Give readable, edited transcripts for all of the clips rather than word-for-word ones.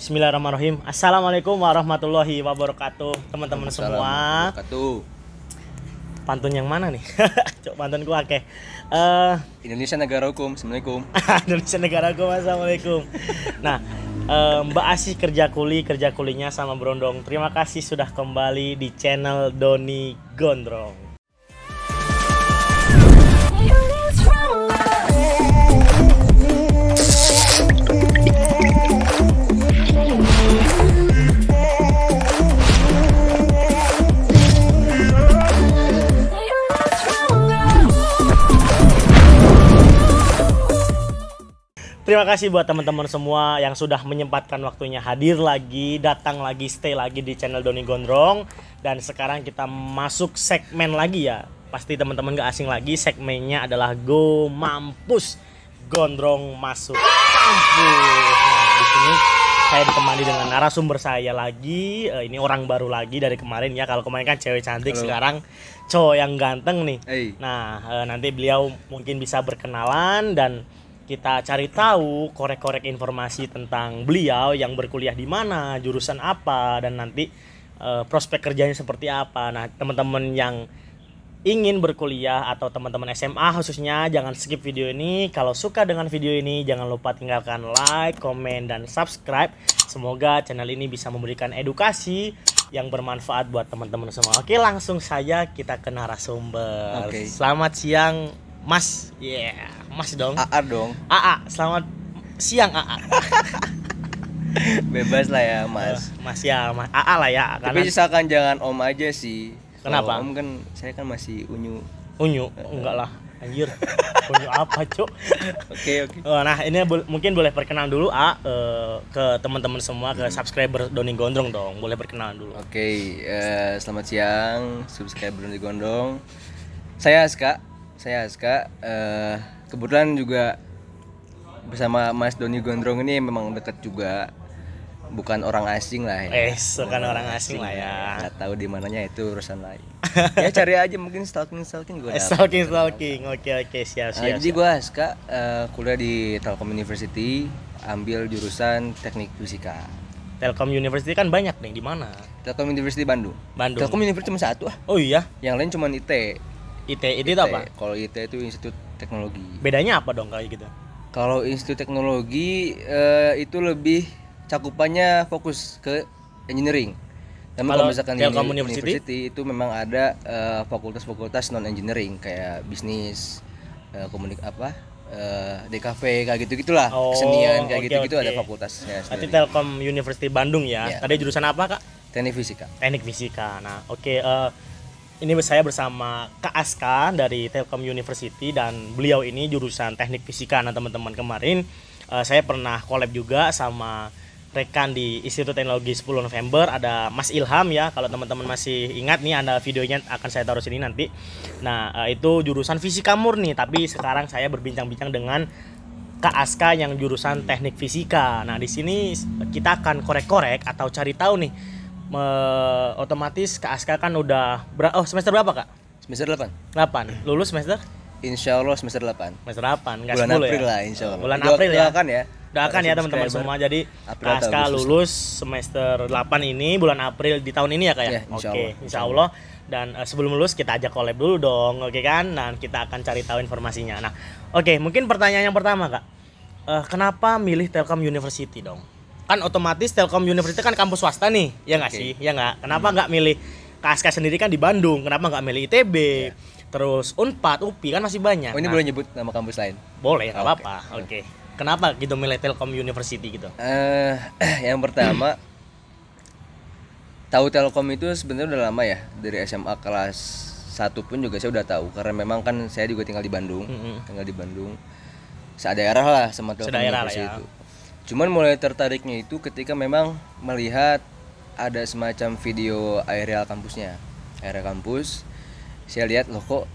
Bismillahirrahmanirrahim. Assalamualaikum warahmatullahi wabarakatuh, teman-teman semua. Pantun yang mana nih? Cok, pantun gua akeh. Indonesia negara hukum. Assalamualaikum. Indonesia negara hukum. Assalamualaikum. Nah, Mbak Asih kerja kulinya sama Berondong. Terima kasih sudah kembali di channel Doni Gondrong. Terima kasih buat teman-teman semua yang sudah menyempatkan waktunya hadir lagi, datang lagi, stay lagi di channel Doni Gondrong. Dan sekarang kita masuk segmen lagi ya. Pasti teman-teman gak asing lagi, segmennya adalah Go Mampus Gondrong Masuk Kampus. Nah, di sini saya ditemani dengan narasumber saya lagi. Ini orang baru lagi dari kemarin ya. Kalau kemarin kan cewek cantik, sekarang cowok yang ganteng nih. Nah, nanti beliau mungkin bisa berkenalan dan kita cari tahu, korek-korek informasi tentang beliau yang berkuliah di mana, jurusan apa, dan nanti prospek kerjanya seperti apa. Nah, teman-teman yang ingin berkuliah atau teman-teman SMA khususnya, jangan skip video ini. Kalau suka dengan video ini, jangan lupa tinggalkan like, komen, dan subscribe. Semoga channel ini bisa memberikan edukasi yang bermanfaat buat teman-teman semua. Oke, langsung saja kita ke narasumber. Selamat siang, Mas. Mas dong. AA dong. AA, selamat siang AA. Bebas lah ya, Mas. Mas ya, Mas AA lah ya. Tapi misalkan jangan Om aja sih. Kenapa? Om kan saya kan masih unyu. Unyu? Enggak lah. Anjir. Unyu apa, Cuk? Oke. Nah, ini mungkin boleh perkenalan dulu ke teman-teman semua, ke subscriber Doni Gondrong dong. Boleh perkenalan dulu. Selamat siang subscriber Doni Gondrong. Saya Aska. Kebetulan juga bersama Mas Doni Gondrong ini memang dekat juga, bukan orang asing lah ya. Bukan orang asing lah ya. Nggak tahu di mananya itu urusan lain. Ya cari aja, mungkin stalking gue. Stalking. Oke, siap. Jadi gue Aska, kuliah di Telkom University, ambil jurusan Teknik Fisika. Telkom University kan banyak nih, di mana? Telkom University Bandung. Telkom University cuma satu. Oh iya. Yang lain cuma IT itu apa? Kalau IT itu Institut Teknologi. Bedanya apa dong kayak gitu? Kalau Institut Teknologi itu lebih cakupannya fokus ke engineering. Tapi kalau misalkan Telkom University itu memang ada fakultas-fakultas non engineering kayak bisnis, DKV kayak gitu-gitulah, kesenian kayak gitu-gitu. Ada fakultasnya. Berarti Telkom University Bandung ya. Tadi jurusan apa, Kak? Teknik Fisika. Teknik Fisika. Nah, ini saya bersama Kak Aska dari Telkom University dan beliau ini jurusan Teknik Fisika. Nah, teman-teman, kemarin saya pernah collab juga sama rekan di Institut Teknologi 10 November, ada Mas Ilham ya. Kalau teman-teman masih ingat nih, ada videonya akan saya taruh sini nanti. Nah, itu jurusan fisika murni, tapi sekarang saya berbincang-bincang dengan Kak Aska yang jurusan Teknik Fisika. Nah, di sini kita akan korek-korek atau cari tahu nih. Otomatis Kak Aska kan udah semester berapa, Kak? Semester 8. Lulus semester? Insya Allah semester 8. Semester 8, enggak 10 bulan April ya? lah, insya Allah. Bulan April ya? Doakan ya teman-teman semua. Jadi Kak Aska lulus semester 8 ini, bulan April di tahun ini ya, Kak ya? Insya Allah. Dan sebelum lulus kita ajak collab dulu dong, oke kan? Nah, kita akan cari tahu informasinya. Nah, mungkin pertanyaan yang pertama, Kak. Kenapa milih Telkom University dong? Kan otomatis Telkom University kan kampus swasta nih, ya nggak sih? Ya nggak? Kenapa nggak milih Kak Aska sendiri kan di Bandung? Kenapa nggak milih ITB? Terus Unpad, UPI kan masih banyak. Ini boleh nyebut nama kampus lain? Boleh, nggak apa-apa. Kenapa gitu milih Telkom University gitu? Yang pertama, tahu Telkom itu sebenarnya udah lama ya, dari SMA kelas 1 pun juga saya udah tahu, karena memang kan saya juga tinggal di Bandung, sedaerah lah sama Telkom University itu. Cuman mulai tertariknya itu ketika memang melihat ada semacam video aerial kampusnya. Aerial kampus, saya lihat loh kok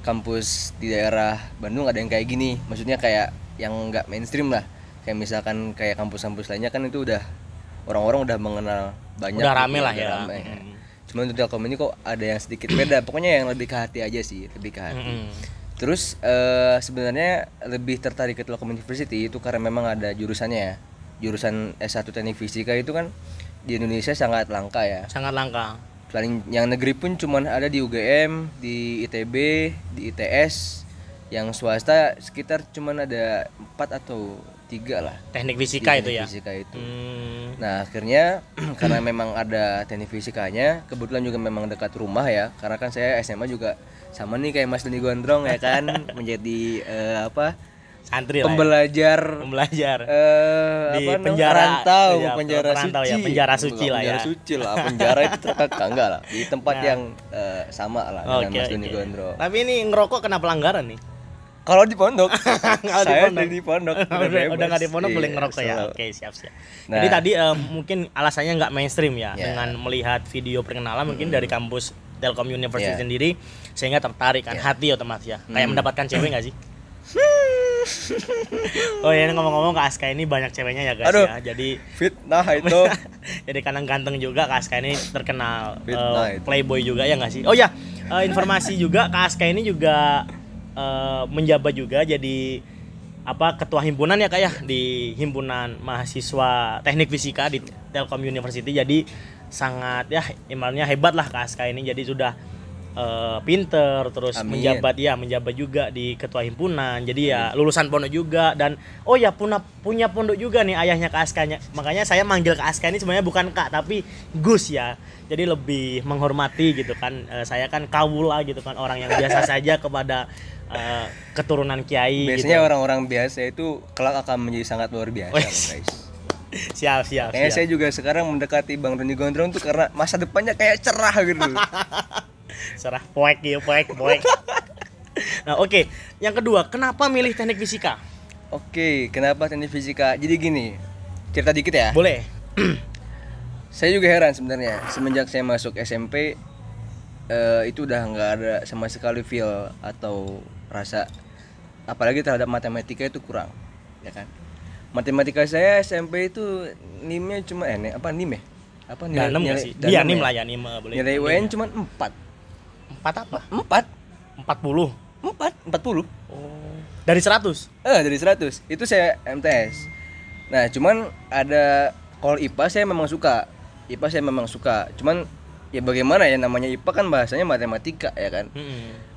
kampus di daerah Bandung ada yang kayak gini. Maksudnya kayak yang nggak mainstream lah. Kayak misalkan kayak kampus-kampus lainnya kan itu udah orang-orang udah mengenal banyak. Udah rame lah ya. Cuman untuk Telkom ini kok ada yang sedikit beda. Pokoknya yang lebih ke hati aja sih, lebih ke hati. Terus sebenarnya lebih tertarik ke Telkom University itu karena memang ada jurusannya ya. jurusan S1 Teknik Fisika itu kan di Indonesia sangat langka ya. Sangat langka. Paling yang negeri pun cuman ada di UGM, di ITB, di ITS. Yang swasta sekitar cuman ada 4 atau 3 lah. Teknik fisika itu ya. Fisika itu. Nah, akhirnya karena memang ada teknik fisikanya, kebetulan juga memang dekat rumah ya. Karena kan saya SMA juga sama nih kayak Mas Doni Gondrong ya kan, menjadi santri pembelajar di penjara penjara suci ya, penjara suci lah ya. Penjara suci lah, penjara itu terkekang enggak lah di tempat yang sama lah dengan Mas Doni Gondrong. Tapi ini ngerokok kena pelanggaran nih. Kalau di pondok, saya di pondok, udah nggak di pondok boleh ngerokok ya. Oke, siap. Nah, jadi tadi mungkin alasannya nggak mainstream ya, dengan melihat video perkenalan mungkin dari kampus Telkom University sendiri, sehingga tertarik kan, hati otomatis ya. Kayak mendapatkan cewek nggak sih? Oh ya, ngomong-ngomong Kak Aska ini banyak ceweknya ya guys. Ya. Jadi fitnah itu. Jadi kadang ganteng juga Kak Aska ini terkenal playboy juga ya nggak sih? Oh ya, informasi juga Kak Aska ini juga menjabat juga jadi ketua himpunan ya Kak ya, di himpunan mahasiswa teknik fisika di Telkom University. Jadi sangat ya ibaratnya hebat lah Kak Aska ini, jadi sudah pinter, terus menjabat juga di ketua himpunan. Jadi ya lulusan pondok juga, dan punya pondok juga nih ayahnya Kak Askanya. Makanya saya manggil Kak Aska ini sebenarnya bukan Kak tapi Gus ya. Jadi lebih menghormati gitu kan. Saya kan kawula gitu kan, orang yang biasa saja kepada keturunan kiai. Biasanya gitu. Orang-orang biasa itu kelak akan menjadi sangat luar biasa, guys. Siap. Kayaknya saya juga sekarang mendekati Bang Doni Gondrong tuh karena masa depannya kayak cerah gitu. Cerah, poek. Nah, oke. Yang kedua, kenapa milih teknik fisika? Oke, kenapa teknik fisika? Jadi gini, cerita dikit ya. Boleh. Saya juga heran sebenarnya, semenjak saya masuk SMP itu udah nggak ada sama sekali feel atau rasa, apalagi terhadap matematika itu kurang, ya kan? Matematika saya SMP itu NIM-nya cuma NIM ya? Nilai sih. Dia NIM lah ya, NIM boleh. Nilai UN cuma 4. 4 apa? 40. Oh. Dari 100? Dari 100. Itu saya MTS. Nah, cuman ada kalau IPA saya memang suka. Cuman ya bagaimana ya, namanya IPA kan bahasanya matematika ya kan.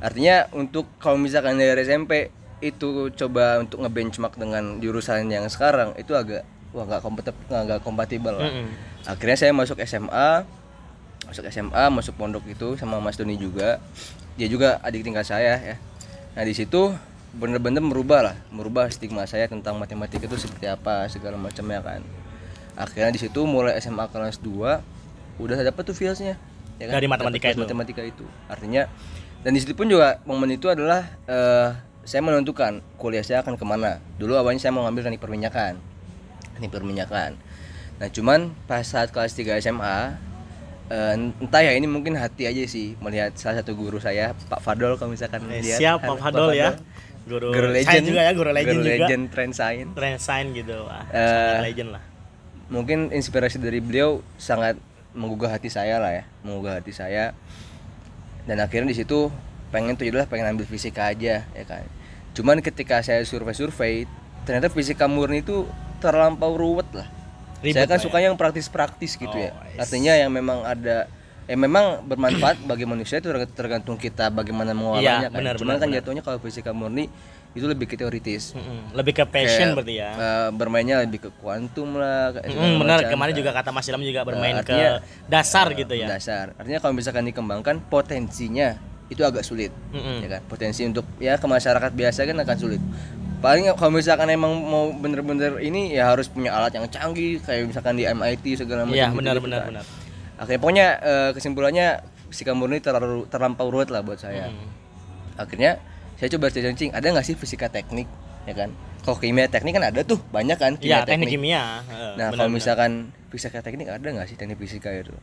Artinya untuk kalau misalkan dari SMP itu coba untuk ngebenchmark dengan jurusan yang sekarang itu agak nggak kompatibel lah. Akhirnya saya masuk SMA, masuk pondok itu sama Mas Doni juga. Dia juga adik tingkat saya ya. Nah, di situ bener-bener merubah stigma saya tentang matematika itu seperti apa segala macamnya kan. Akhirnya di situ mulai SMA kelas 2 udah dapat tuh feelsnya ya kan? Dari matematika itu. Artinya, dan di situ pun juga momen itu adalah saya menentukan kuliah saya akan kemana. Dulu awalnya saya mau ngambil teknik perminyakan. Nah, cuman pas saat kelas 3 SMA, entah ya ini mungkin hati aja sih, melihat salah satu guru saya, Pak Fadol, kalau misalkan lihat. Siap, Pak Fadol ya. Guru legend juga ya, guru legend trend science gitu. Sangat legend lah. Mungkin inspirasi dari beliau sangat menggugah hati saya. Dan akhirnya di situ pengen ambil fisika aja ya kan. Cuman ketika saya survei ternyata fisika murni itu terlampau ruwet lah. Saya kan sukanya yang praktis gitu ya. Artinya yang memang ada memang bermanfaat bagi manusia itu tergantung kita bagaimana mengolahnya kan. Cuman kan jatuhnya kalau fisika murni itu lebih ke teoritis. Lebih ke passion berarti ya. Bermainnya lebih ke kuantum lah. Benar, kemarin juga kata Mas Ilham juga bermain ke dasar gitu ya. Dasar. Artinya kalau misalkan dikembangkan potensinya itu agak sulit. Ya kan. Potensi untuk ya ke masyarakat biasa kan akan sulit. Paling kalau misalkan emang mau bener-bener ini ya harus punya alat yang canggih kayak misalkan di MIT segala macam. Iya, benar. Akhirnya pokoknya kesimpulannya fisika murni terlampau ruwet lah buat saya. Akhirnya saya coba searching, ada nggak sih fisika teknik, ya kan? Kalau kimia teknik kan ada tuh, banyak kan kimia teknik. Teknik kimia. Nah, kalau misalkan fisika teknik ada nggak sih teknik fisika itu?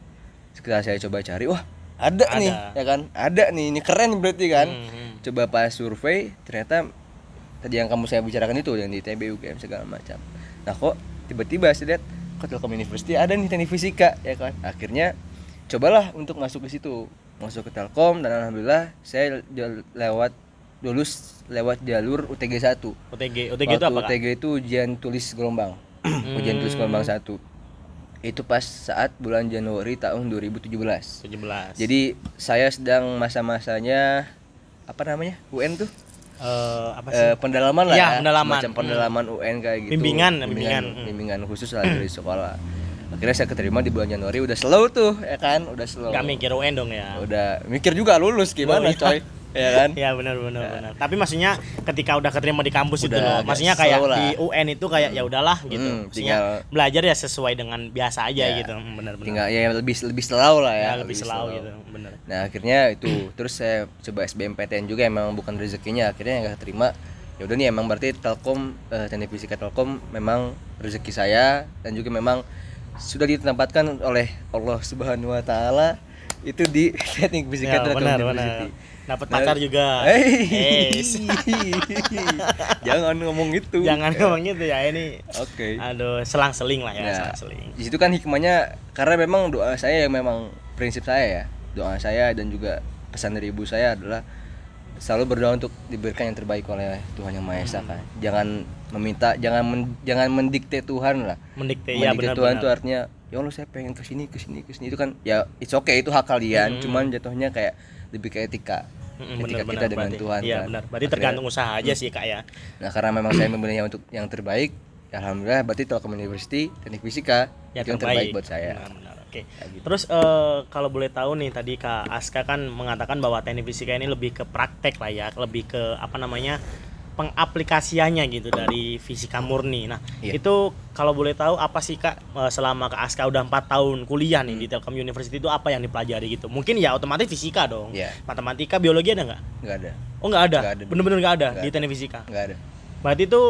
Setelah saya coba cari, wah ada nih, ya kan? Ada nih, ini keren berarti kan? Coba pas survei, ternyata tadi yang kamu saya bicarakan itu yang di ITB, UGM segala macam. Nah, kok tiba-tiba saya lihat kok Telkom University ada nih teknik fisika, ya kan? Akhirnya cobalah untuk masuk ke situ, masuk ke Telkom, dan alhamdulillah saya lulus lewat jalur UTG 1. UTG itu apa, Kak? UTG itu ujian tulis gelombang. ujian tulis gelombang 1. Itu pas saat bulan Januari tahun 2017. Jadi saya sedang masa-masanya apa namanya? UN tuh? Apa sih? Pendalaman lah ya, semacam pendalaman UN kayak gitu. Bimbingan khusus lah dari sekolah. Akhirnya saya keterima di bulan Januari, udah slow tuh, ya kan? Udah slow. Gak mikir UN dong ya. Udah mikir juga lulus gimana, coy. Ya kan? Ya benar. Tapi maksudnya ketika udah keterima di kampus itu loh, maksudnya kayak di UN itu kayak ya udahlah gitu. Maksudnya belajar ya sesuai dengan biasa aja gitu. Benar. Tinggal ya lebih slow lah ya. Lebih slow gitu, benar. Nah, akhirnya itu terus saya coba SBMPTN juga, emang bukan rezekinya, akhirnya enggak keterima. Ya udah nih, emang berarti Telkom, Teknik Fisika Telkom memang rezeki saya, dan juga memang sudah ditempatkan oleh Allah Subhanahu wa taala itu di Teknik Fisika Telkom University. Dapat pacar juga. Jangan ngomong itu. Jangan ngomong gitu ya ini. Oke. Aduh, selang-seling lah ya, selang-seling. Di situ kan hikmahnya, karena memang doa saya yang memang prinsip saya ya. Doa saya dan juga pesan dari ibu saya adalah selalu berdoa untuk diberikan yang terbaik oleh Tuhan Yang Maha Esa kan. Jangan meminta, jangan mendikte Tuhan lah. Mendikte ya, benar. Tuhan itu artinya ya Allah saya pengen kesini itu kan ya it's okay, itu hak kalian. Cuman jatuhnya kayak lebih ke etika. Etika kita dengan berarti, Tuhan iya, kan. Benar. Berarti tergantung usaha aja sih Kak ya. Nah, karena memang saya memilihnya untuk yang terbaik, ya alhamdulillah berarti Telkom University Teknik Fisika itu yang terbaik buat saya. Benar. Oke. Gitu. Terus kalau boleh tahu nih, tadi Kak Aska kan mengatakan bahwa Teknik Fisika ini lebih ke praktek lah ya, lebih ke apa namanya? Pengaplikasiannya gitu dari fisika murni. Nah, itu kalau boleh tahu apa sih Kak, selama Kak Aska udah 4 tahun kuliah nih di Telkom University, itu apa yang dipelajari gitu? Mungkin ya otomatis fisika dong. Matematika, biologi ada nggak? Nggak ada. Oh, nggak ada. Bener-bener nggak ada di Teknik Fisika. Nggak ada. Berarti itu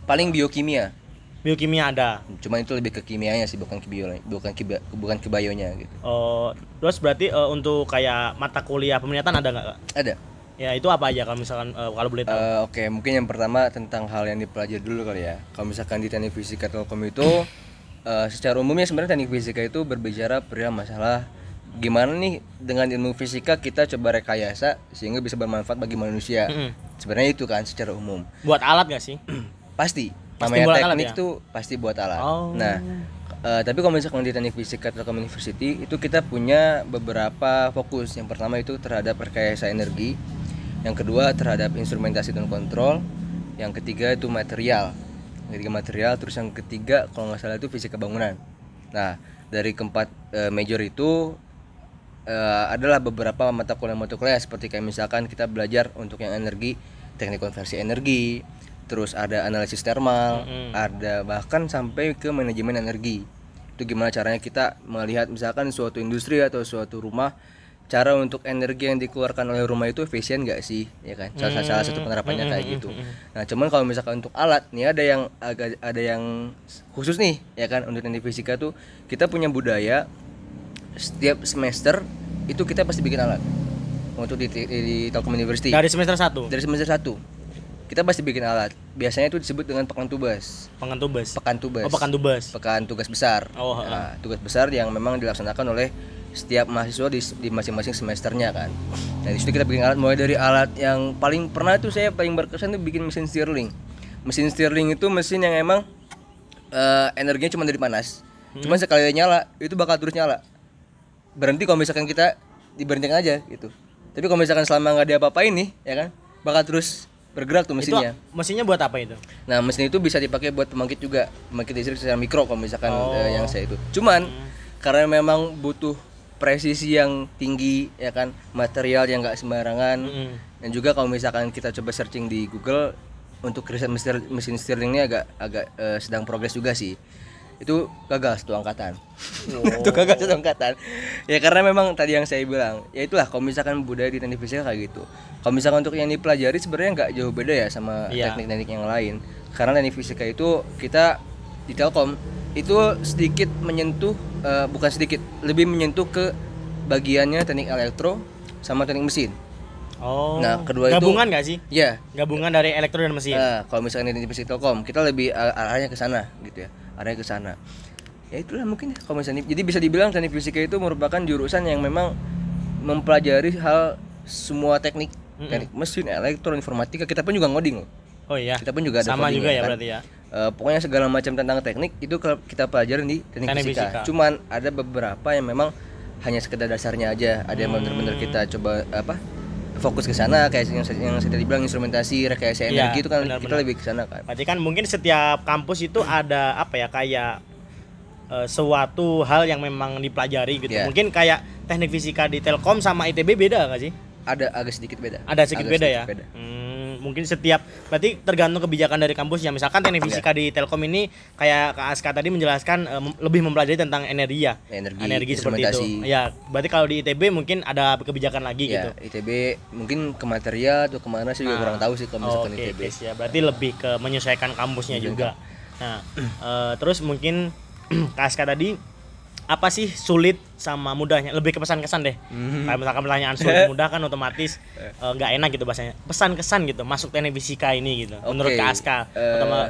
paling biokimia. Biokimia ada. Cuma itu lebih ke kimianya sih, bukan ke bionya gitu. Oh, terus berarti untuk kayak mata kuliah peminatan ada nggak Kak? Ada. Ya, itu apa aja kalau misalkan kalau boleh tahu? Oke, mungkin yang pertama tentang hal yang dipelajari dulu kali ya. Kalau misalkan di Teknik Fisika Telkom itu secara umumnya sebenarnya Teknik Fisika itu berbicara perihal masalah gimana nih dengan ilmu fisika kita coba rekayasa sehingga bisa bermanfaat bagi manusia. Sebenarnya itu kan secara umum. Buat alat nggak sih? Pasti. Namanya teknik tuh pasti buat alat. Nah, tapi kalau misalkan di Teknik Fisika Telkom University itu kita punya beberapa fokus. Yang pertama itu terhadap rekayasa energi. Yang kedua terhadap instrumentasi dan kontrol. Yang ketiga itu material. Terus yang ketiga kalau nggak salah itu fisika bangunan. Nah, dari keempat major itu adalah beberapa mata kuliah seperti kayak misalkan kita belajar untuk yang energi, teknik konversi energi, terus ada analisis termal, ada bahkan sampai ke manajemen energi. Itu gimana caranya kita melihat misalkan suatu industri atau suatu rumah, cara untuk energi yang dikeluarkan oleh rumah itu efisien nggak sih, ya kan? Salah satu penerapannya kayak gitu. Nah, cuman kalau misalkan untuk alat nih ada yang khusus nih, ya kan? Untuk teknik fisika tuh kita punya budaya setiap semester itu kita pasti bikin alat untuk di Telkom University. Dari semester 1? Dari semester 1 kita pasti bikin alat. Biasanya itu disebut dengan pekan tugas. Pekan tugas. Oh, pekan tugas besar. Nah, tugas besar yang memang dilaksanakan oleh setiap mahasiswa di masing-masing semesternya kan. Nah, di situ kita bikin alat, mulai dari alat yang paling pernah tuh saya paling berkesan tuh bikin mesin Stirling. Mesin Stirling itu mesin yang emang energinya cuma dari panas. Cuma sekali nyala itu bakal terus nyala. Berhenti kalau misalkan kita diberhentikan aja gitu. Tapi kalau misalkan selama nggak diapa-apain nih, ya kan, bakal terus bergerak tuh mesinnya. Itu mesinnya buat apa itu? Nah, mesin itu bisa dipakai buat pembangkit juga, pembangkit listrik secara mikro kalau misalkan yang saya itu. Cuman karena memang butuh presisi yang tinggi, ya kan, material yang nggak sembarangan, dan juga kalau misalkan kita coba searching di Google untuk riset mesin Stirling ini agak sedang progres juga sih. Itu gagal satu angkatan. Itu gagal satu angkatan. Ya karena memang tadi yang saya bilang, ya itulah kalau misalkan budaya di teknik fisika kayak gitu. Kalau misalkan untuk yang dipelajari sebenarnya nggak jauh beda ya sama teknik-teknik yang lain. Karena teknik fisika itu kita di Telkom itu sedikit menyentuh, bukan sedikit, lebih menyentuh ke bagiannya teknik elektro sama teknik mesin. Oh. Nah, kedua gabungan itu nggak sih? Iya. Gabungan dari elektro dan mesin. Nah, kalau misalkan di teknik Telkom kita lebih arahnya ke sana gitu ya. Arahnya ke sana. Ya itulah mungkin kalau misalnya, jadi bisa dibilang teknik fisika itu merupakan jurusan yang memang mempelajari hal semua teknik mesin, elektro, informatika. Kita pun juga ngoding loh. Oh iya. Kita pun juga ada sama juga ya kan? berarti ya. Pokoknya segala macam tentang teknik itu kalau kita pelajarin di teknik fisika. Cuman ada beberapa yang memang hanya sekedar dasarnya aja. Ada yang benar-benar kita coba fokus ke sana, kayak yang saya tadi bilang instrumentasi, rekayasa energi, itu kan benar, kita lebih ke sana kan. Berarti kan mungkin setiap kampus itu ada apa ya, kayak suatu hal yang memang dipelajari gitu. Mungkin kayak teknik fisika di Telkom sama ITB beda nggak sih? Ada agak sedikit beda. Ada sedikit beda ya. Mungkin setiap, berarti tergantung kebijakan dari kampusnya. Misalkan teknik fisika di Telkom ini kayak Kak Aska tadi menjelaskan lebih mempelajari tentang energi seperti itu. Ya, berarti kalau di ITB mungkin ada kebijakan lagi gitu. ITB mungkin ke material atau kemana sih juga kurang tahu sih kalau misalkan ITB. Ya, berarti lebih ke menyesuaikan kampusnya juga. Nah, terus mungkin Kak Aska tadi apa sih sulit sama mudahnya, lebih ke pesan-kesan deh. Kayak misalkan pertanyaan sulit mudah kan otomatis nggak enak gitu bahasanya. Pesan-kesan gitu masuk teknik fisika ini gitu. Menurut Kak Aska,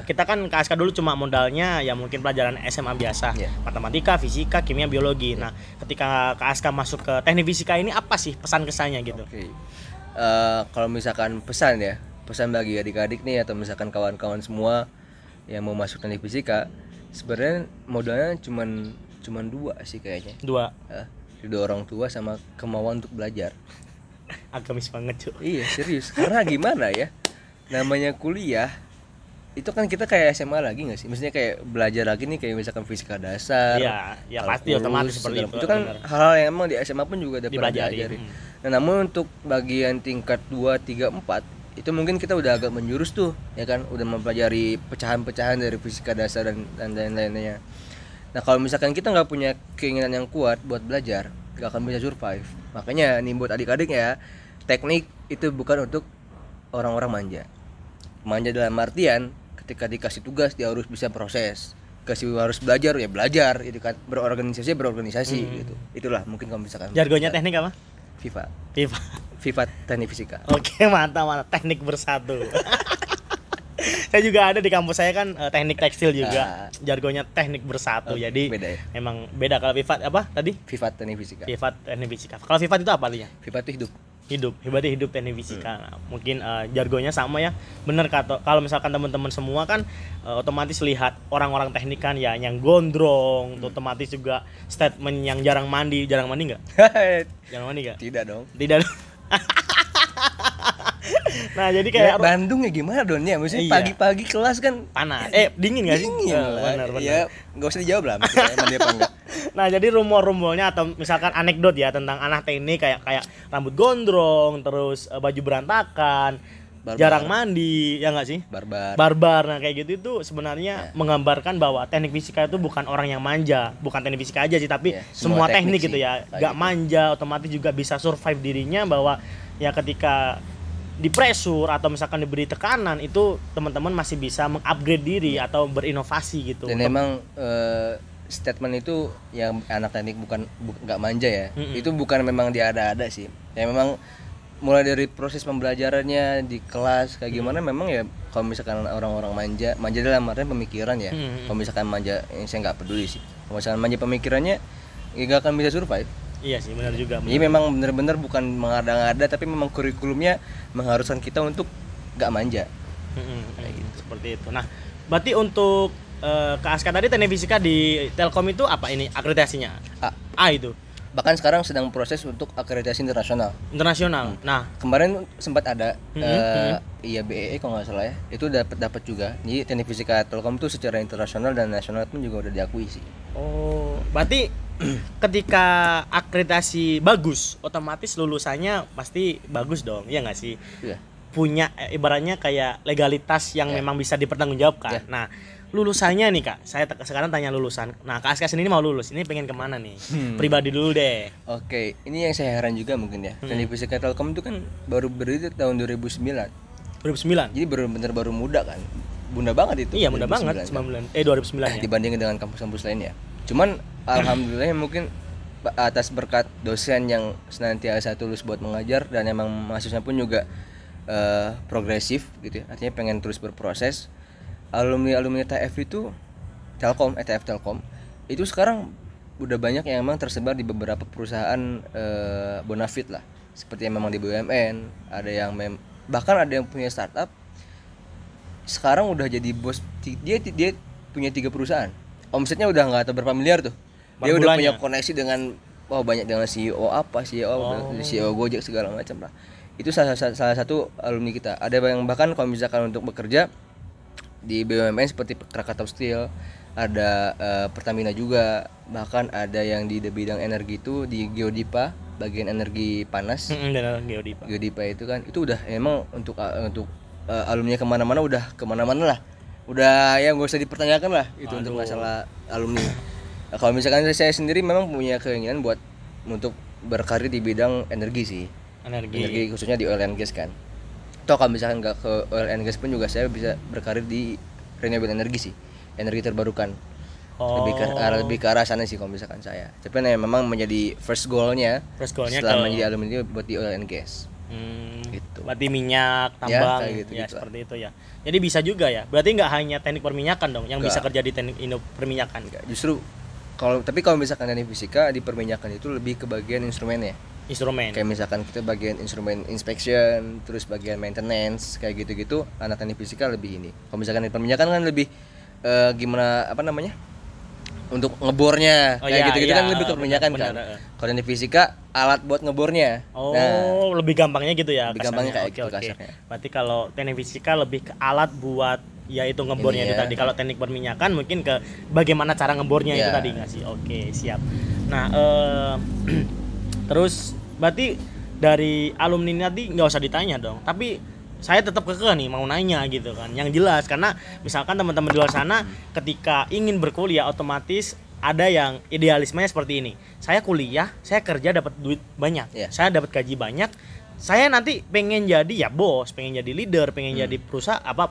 kita kan Kak Aska dulu cuma modalnya ya mungkin pelajaran SMA biasa, matematika, fisika, kimia, biologi. Nah, ketika Kak Aska masuk ke teknik fisika ini apa sih pesan-kesannya gitu? Kalau misalkan pesan bagi adik-adik nih atau misalkan kawan-kawan semua yang mau masuk teknik fisika, sebenarnya modalnya cuman 2 sih kayaknya. 2 orang tua sama kemauan untuk belajar. Agamis banget cuy. Iya serius, karena gimana ya, namanya kuliah itu kan kita kayak SMA lagi nggak sih, maksudnya kayak belajar lagi nih, kayak misalkan fisika dasar. Ya pasti otomatis seperti itu kan hal-hal yang emang di SMA pun juga ada pelajari. Nah, namun untuk bagian tingkat 2, 3, 4 itu mungkin kita udah agak menjurus tuh ya kan, udah mempelajari pecahan-pecahan dari fisika dasar dan lain-lainnya. Nah, kalau misalkan kita nggak punya keinginan yang kuat buat belajar, nggak akan bisa survive. Makanya nih buat adik-adik ya, teknik itu bukan untuk orang-orang manja. Manja dalam artian ketika dikasih tugas dia harus bisa proses, harus belajar ya belajar, itu kan, berorganisasi gitu. Itulah mungkin kalau misalkan jargonnya teknik apa? FIFA teknik fisika. Oke, mantap teknik bersatu. Saya juga ada di kampus saya kan teknik tekstil juga. Jargonnya teknik bersatu. Jadi beda ya? Emang beda. Kalau Vivat apa tadi? Vivat teknik fisika. Vivat teknik fisika. Kalau Vivat itu apa artinya? Vivat itu hidup teknik fisika. Nah, mungkin jargonnya sama ya. Bener kata, kalau misalkan teman-teman semua kan otomatis lihat orang-orang teknik kan ya yang gondrong, otomatis juga statement yang jarang mandi enggak? Jarang mandi enggak? Tidak dong. Nah, jadi kayak Bandung ya gimana donnya? Maksudnya pagi-pagi kelas kan panas. Dingin enggak sih? Benar. Ya, enggak usah dijawab lah mandi apa enggak. Nah, jadi rumor-rumornya atau misalkan anekdot ya tentang anak teknik kayak rambut gondrong, terus baju berantakan, jarang mandi, ya enggak sih? Barbar. Nah, kayak gitu itu sebenarnya menggambarkan bahwa teknik fisika itu bukan orang yang manja, bukan teknik fisika aja sih, tapi semua teknik gitu ya. Enggak manja, otomatis juga bisa survive dirinya, bahwa ya ketika di pressure atau misalkan diberi tekanan itu teman-teman masih bisa mengupgrade diri atau berinovasi gitu. Dan memang statement itu yang anak teknik bukan nggak manja ya. Itu bukan memang dia ada sih. Ya memang mulai dari proses pembelajarannya di kelas kayak gimana, memang ya kalau misalkan orang-orang manja dalam artian pemikiran ya. Kalau misalkan manja, saya nggak peduli sih. Kalau misalkan manja pemikirannya, ya nggak akan bisa survive. Iya sih, benar juga. Jadi memang benar-benar bukan mengada-ngada, tapi memang kurikulumnya mengharuskan kita untuk gak manja. Kayak gitu. Seperti itu. Nah, berarti untuk Kak Aska tadi teknik fisika di Telkom itu apa ini akreditasinya? A itu. Bahkan sekarang sedang proses untuk akreditasi internasional. Nah, kemarin sempat ada IABEE kalau nggak salah ya. Itu dapat juga. Jadi teknik fisika Telkom itu secara internasional dan nasional pun juga udah diakui sih. Oh, berarti ketika akreditasi bagus, otomatis lulusannya pasti bagus dong, ya nggak sih? Iya. Punya ibaratnya kayak legalitas yang memang bisa dipertanggungjawabkan. Nah, lulusannya nih Kak, saya sekarang tanya lulusan. Nah, Kak Aska sendiri mau lulus, ini pengen kemana nih? Pribadi dulu deh. Oke, ini yang saya heran juga mungkin ya. Teknik fisika Telkom itu kan baru berdiri tahun 2009. 2009? Jadi baru muda kan. Muda banget itu. Iya, muda banget. 2009 ya. Dibandingin dengan kampus-kampus lainnya. Cuman alhamdulillah mungkin atas berkat dosen yang senantiasa tulus buat mengajar, dan emang mahasiswanya pun juga progresif gitu ya. Artinya pengen terus berproses. Alumni TF itu ETF Telkom itu sekarang udah banyak yang emang tersebar di beberapa perusahaan bonafit lah. Seperti yang memang di BUMN, ada yang bahkan ada yang punya startup sekarang udah jadi bos, dia punya 3 perusahaan, omsetnya udah nggak tahu berapa miliar tuh. Dia udah punya koneksi dengan banyak dengan CEO CEO Gojek segala macam lah. Itu salah satu alumni kita. Ada yang bahkan kalau misalkan untuk bekerja di BUMN seperti Krakatau Steel, ada Pertamina juga, bahkan ada yang di bidang energi itu di Geodipa, bagian energi panas. Geodipa itu kan, itu udah emang untuk alumni kemana-mana, udah kemana-mana lah, udah ya nggak usah dipertanyakan lah itu. Untuk masalah alumni. Nah, kalau misalkan saya sendiri memang punya keinginan untuk berkarir di bidang energi sih. Energi khususnya di oil and gas kan. Toh kalau misalkan nggak ke oil and gas pun juga saya bisa berkarir di renewable energi sih, energi terbarukan. Lebih ke arah sana sih kalau misalkan saya. Tapi memang menjadi first goalnya setelah menjadi alumni itu buat di oil and gas. Gitu. Berarti minyak, tambang, ya seperti itu ya. Jadi bisa juga ya. Berarti nggak hanya teknik perminyakan dong yang bisa kerja di teknik perminyakan. Justru tapi kalau misalkan teknik fisika di perminyakan itu lebih ke bagian instrumennya. Kayak misalkan kita bagian instrumen inspection, terus bagian maintenance, kayak gitu-gitu. Anak teknik fisika lebih ini. Kalau misalkan di perminyakan kan lebih untuk ngebornya, kayak gitu-gitu kan lebih ke perminyakan kan. Kalau teknik fisika alat buat ngebornya. Lebih gampangnya gitu ya. Lebih gampangnya kayak gitu kasarnya. Berarti kalau teknik fisika lebih ke alat buat ya itu ngebornya itu tadi. Kalau teknik perminyakan mungkin ke bagaimana cara ngebornya itu tadi nggak sih? Oke, siap. Nah, terus berarti dari alumni ini tadi nggak usah ditanya dong. Tapi saya tetap kekeh nih mau nanya gitu kan. Yang jelas, karena misalkan teman-teman di luar sana ketika ingin berkuliah otomatis ada yang idealismenya seperti ini. Saya kuliah, saya kerja dapat duit banyak. Saya dapat gaji banyak. Saya nanti pengen jadi ya bos, pengen jadi leader, pengen jadi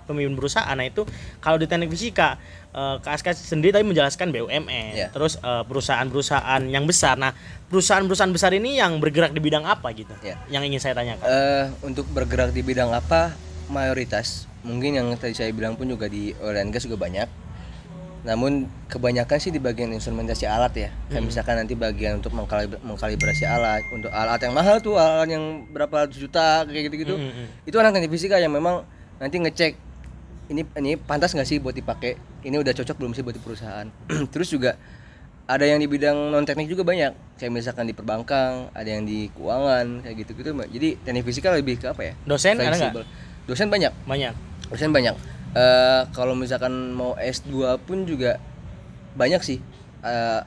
pemimpin perusahaan. Nah itu kalau di teknik fisika, KSK sendiri tadi menjelaskan BUMN, terus perusahaan-perusahaan yang besar. Nah perusahaan-perusahaan besar ini yang bergerak di bidang apa gitu? Yang ingin saya tanyakan. Untuk bergerak di bidang apa? Mayoritas mungkin yang tadi saya bilang pun juga di oil and gas juga banyak. Namun kebanyakan sih di bagian instrumentasi alat ya. Kayak misalkan nanti bagian untuk mengkalibrasi alat, untuk alat yang mahal tuh, alat yang berapa ratus juta kayak gitu-gitu. Itu anak teknik fisika yang memang nanti ngecek ini pantas nggak sih buat dipakai, ini udah cocok belum sih buat di perusahaan. Terus juga ada yang di bidang non teknik juga banyak, kayak misalkan di perbankan, ada yang di keuangan kayak gitu-gitu. Jadi teknik fisika lebih ke apa ya? Dosen ada nggak? Dosen banyak. Dosen banyak. Kalau misalkan mau S2 pun juga banyak sih.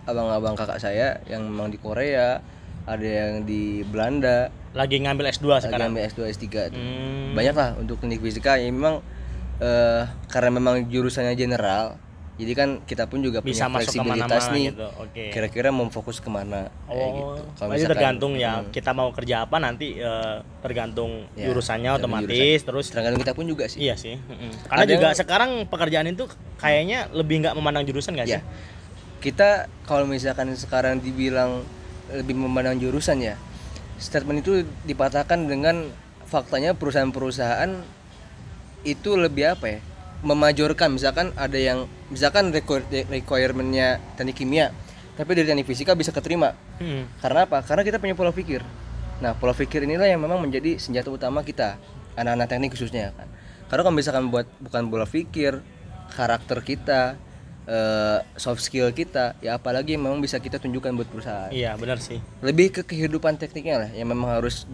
Abang-abang kakak saya yang memang di Korea, ada yang di Belanda. Lagi ngambil S2 sekarang. Lagi ngambil S2 S3 tuh. Banyak lah untuk teknik fisika ya memang karena memang jurusannya general. Jadi kan kita pun juga bisa punya fleksibilitas nih gitu. Kira-kira mau fokus kemana kayak gitu. Kalau misalkan tergantung ya kita mau kerja apa nanti tergantung jurusannya otomatis. Terus tergantung kita pun juga sih. Iya sih. Karena juga sekarang pekerjaan itu kayaknya lebih nggak memandang jurusan nggak sih? Kita kalau misalkan sekarang dibilang lebih memandang jurusan ya, statement itu dipatahkan dengan faktanya perusahaan-perusahaan itu lebih apa ya, memajorkan. Misalkan ada yang requirement-nya teknik kimia tapi dari teknik fisika bisa keterima. Karena apa? Karena kita punya pola pikir. Nah pola pikir inilah yang memang menjadi senjata utama kita, anak-anak teknik khususnya kan. Karena kalau misalkan bukan pola pikir, karakter kita, soft skill kita, ya apalagi yang memang bisa kita tunjukkan buat perusahaan. Iya benar sih. Lebih ke kehidupan tekniknya lah yang memang harus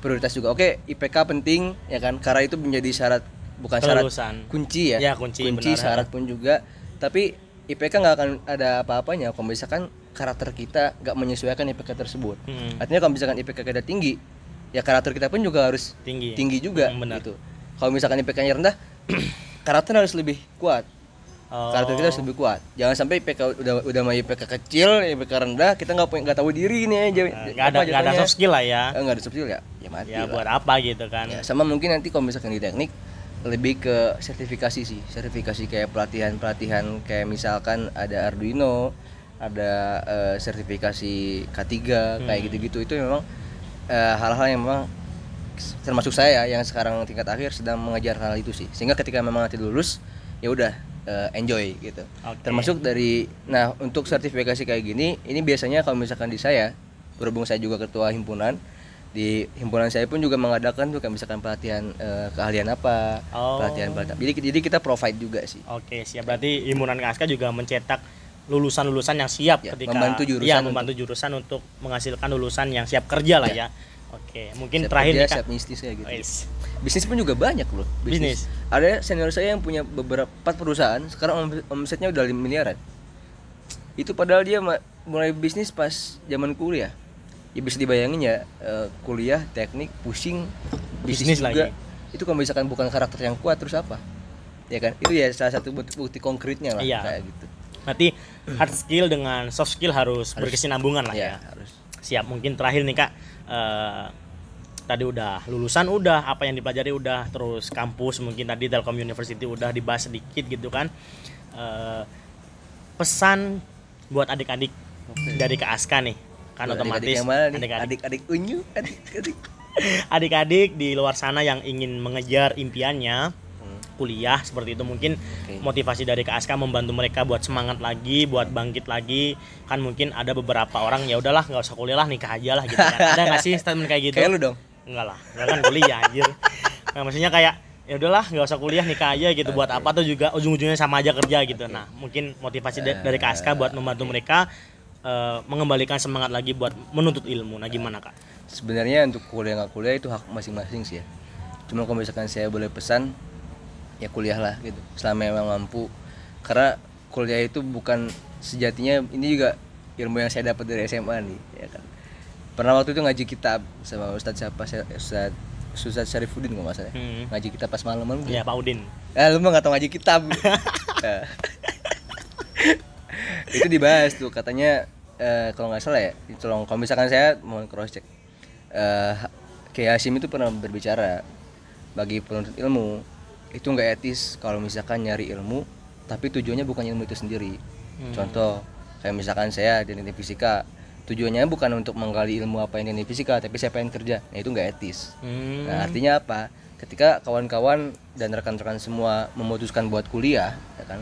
prioritas juga. Oke, IPK penting ya kan, karena itu menjadi syarat, bukan kelulusan. Syarat kunci ya. Kunci syarat pun juga. Tapi IPK nggak akan ada apa-apanya kalau misalkan karakter kita nggak menyesuaikan IPK tersebut. Artinya kalau misalkan IPK kita tinggi, ya karakter kita pun juga harus tinggi juga. Gitu. Kalau misalkan IPK-nya rendah, karakter harus lebih kuat. Karakter kita harus lebih kuat. Jangan sampai IPK udah mau IPK kecil, IPK rendah, kita nggak tahu diri nih aja. Nggak ada soft skill lah ya. Nggak ada soft skill ya mati. Ya buat apa gitu kan. Ya, sama mungkin nanti kalau misalkan di teknik lebih ke sertifikasi sih. Sertifikasi kayak pelatihan kayak misalkan ada Arduino, ada sertifikasi K3 kayak gitu-gitu. Itu memang hal-hal yang memang termasuk saya yang sekarang tingkat akhir sedang mengejar hal itu sih. Sehingga ketika memang nanti lulus ya udah enjoy gitu. Termasuk dari untuk sertifikasi kayak gini, ini biasanya kalau misalkan di saya, berhubung saya juga ketua himpunan, Di himpunan saya pun juga mengadakan tuh kayak misalkan pelatihan keahlian apa, pelatihan. Jadi kita provide juga sih. Oke, siap. Berarti himpunan KASK juga mencetak lulusan-lulusan yang siap ketika membantu jurusan untuk menghasilkan lulusan yang siap kerja lah ya. Oke, mungkin siap terakhir kerja, siap bisnis kayak gitu. Bisnis pun juga banyak loh. Bisnis. Ada senior saya yang punya beberapa perusahaan, sekarang omsetnya udah 5 miliaran. Itu padahal dia mulai bisnis pas zaman kuliah. Ya bisa dibayangin ya, kuliah, teknik, pusing, bisnis juga. Lagi. Itu kalau misalkan bukan karakter yang kuat terus apa? Ya kan? Itu ya salah satu bukti konkretnya lah kayak gitu. Berarti hard skill dengan soft skill harus berkesinambungan lah ya. Harus. Siap. Mungkin terakhir nih Kak, tadi udah lulusan udah, apa yang dipelajari udah, terus kampus mungkin tadi Telkom University udah dibahas sedikit gitu kan. Pesan buat adik-adik dari KASK nih. Kan otomatis adik-adik unyu, adik-adik di luar sana yang ingin mengejar impiannya kuliah seperti itu, mungkin motivasi dari KASK membantu mereka buat semangat lagi, buat bangkit lagi. Kan mungkin ada beberapa orang ya udahlah nggak usah kuliah lah, nikah aja lah gitu kan. Ada nggak sih statement kayak gitu? Kayak lu dong. Enggak lah, enggak kan kuliah anjir. Nah, maksudnya kayak ya udahlah nggak usah kuliah, nikah aja gitu. Buat apa tuh juga ujung-ujungnya sama aja kerja gitu. Nah mungkin motivasi dari KASK buat membantu mereka mengembalikan semangat lagi buat menuntut ilmu. Nah gimana Kak? Sebenarnya untuk kuliah nggak kuliah itu hak masing-masing sih ya. Cuma kalau misalkan saya boleh pesan, ya kuliahlah gitu selama memang mampu. Karena kuliah itu bukan sejatinya, ini juga ilmu yang saya dapat dari SMA nih ya kan. Pernah waktu itu ngaji kitab sama Ustadz Ustadz Syarifuddin kalau nggak salah. Ngaji kitab pas malam-malam. Iya Pak Udin. Lu mah nggak tahu ngaji kitab. Itu dibahas tuh katanya, kalau nggak salah ya, tolong kalau misalkan saya mau cross check, Kiai Hasyim itu pernah berbicara bagi penuntut ilmu itu nggak etis kalau misalkan nyari ilmu tapi tujuannya bukan ilmu itu sendiri. Contoh kayak misalkan saya di teknik fisika, tujuannya bukan untuk menggali ilmu apa yang di teknik fisika, tapi saya pengen kerja. Nah itu nggak etis. Nah artinya apa? Ketika kawan-kawan dan rekan-rekan semua memutuskan buat kuliah, ya kan,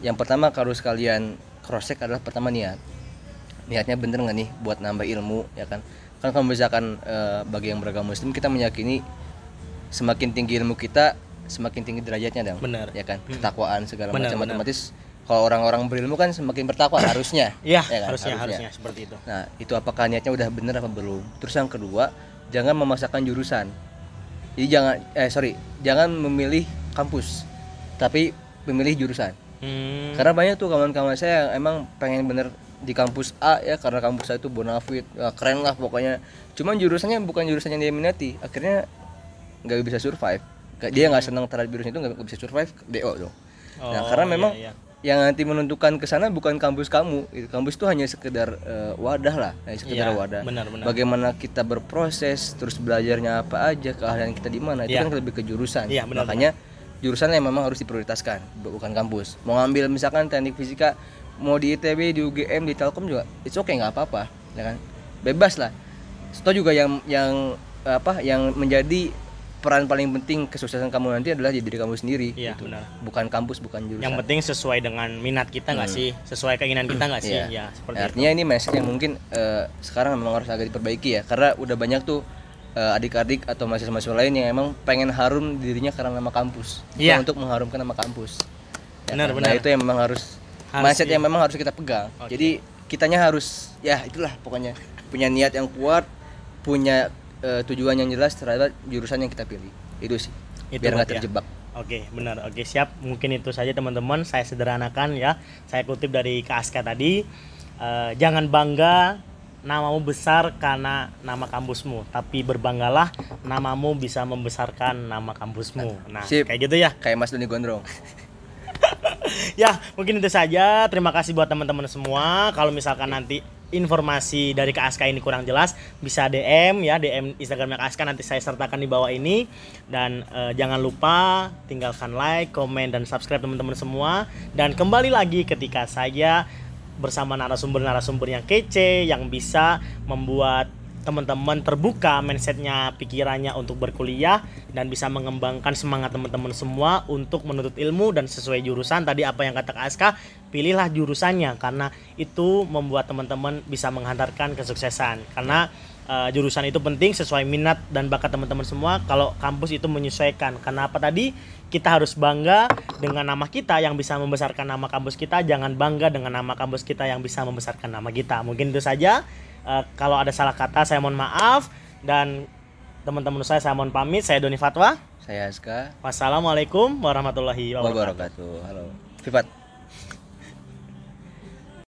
yang pertama harus kalian cross check adalah pertama niatnya bener nggak nih buat nambah ilmu, ya kan. Kan kalau misalkan bagi yang beragama Muslim, kita meyakini semakin tinggi ilmu kita semakin tinggi derajatnya dong. Bener. Ya kan, ketakwaan segala macam otomatis. Kalau orang-orang berilmu kan semakin bertakwa harusnya. Iya, ya kan? harusnya seperti itu. Nah, itu apakah niatnya udah bener apa belum? Terus yang kedua, jangan memaksakan jurusan. Jadi jangan memilih kampus, tapi memilih jurusan. Karena banyak tuh kawan-kawan saya yang emang pengen bener di kampus A ya, karena kampus A itu bonafit, keren lah pokoknya. Cuman jurusannya bukan jurusan yang dia minati, akhirnya nggak bisa survive. Dia nggak senang terhadap jurusan itu, nggak bisa survive, DO dong. Nah, karena memang yang nanti menentukan ke sana bukan kampus kamu. Kampus itu hanya sekedar wadah lah, wadah. Benar. Bagaimana kita berproses, terus belajarnya apa aja, keahlian kita di mana, itu kan lebih ke jurusan. Makanya jurusan yang memang harus diprioritaskan, bukan kampus. Mau ngambil misalkan teknik fisika, mau di ITB, di UGM, di Telkom juga, it's okay, nggak apa-apa, ya kan? Bebas lah. Itu juga yang menjadi peran paling penting kesuksesan kamu nanti adalah di diri kamu sendiri. Iya, gitu. Benar. Bukan kampus, bukan jurusan. Yang penting sesuai dengan minat kita nggak sih, sesuai keinginan kita nggak sih, ya seperti itu. Artinya ini message yang mungkin sekarang memang harus agak diperbaiki ya, karena udah banyak tuh adik-adik atau mahasiswa-mahasiswa lain yang emang pengen harum dirinya karena nama kampus, bukan untuk mengharumkan nama kampus. Benar. Nah itu yang memang harus mindset yang memang harus kita pegang. Jadi kitanya harus ya itulah pokoknya punya niat yang kuat, punya tujuan yang jelas terhadap jurusan yang kita pilih. Itu sih. Biar nggak terjebak. Oke, benar. Oke, siap. Mungkin itu saja teman-teman. Saya sederhanakan ya. Saya kutip dari KASK tadi. Jangan bangga namamu besar karena nama kampusmu, tapi berbanggalah namamu bisa membesarkan nama kampusmu. Nah, kayak gitu ya. Kayak Mas Doni Gondrong. Ya, mungkin itu saja. Terima kasih buat teman-teman semua. Kalau misalkan nanti informasi dari KASK ini kurang jelas, bisa DM Instagramnya KASK, nanti saya sertakan di bawah ini. Dan jangan lupa tinggalkan like, komen, dan subscribe teman-teman semua. Dan kembali lagi ketika saya bersama narasumber-narasumber yang kece, yang bisa membuat teman-teman terbuka mindsetnya, pikirannya untuk berkuliah dan bisa mengembangkan semangat teman-teman semua untuk menuntut ilmu dan sesuai jurusan. Tadi apa yang kata Kak Aska, pilihlah jurusannya karena itu membuat teman-teman bisa menghantarkan kesuksesan. Karena jurusan itu penting sesuai minat dan bakat teman-teman semua. Kalau kampus itu menyesuaikan. Karena apa tadi? Kita harus bangga dengan nama kita yang bisa membesarkan nama kampus kita. Jangan bangga dengan nama kampus kita yang bisa membesarkan nama kita. Mungkin itu saja. Kalau ada salah kata saya mohon maaf, dan teman-teman saya mohon pamit. Saya Doni Fatwa. Saya Aska. Wassalamualaikum warahmatullahi wabarakatuh. Halo. Vivat.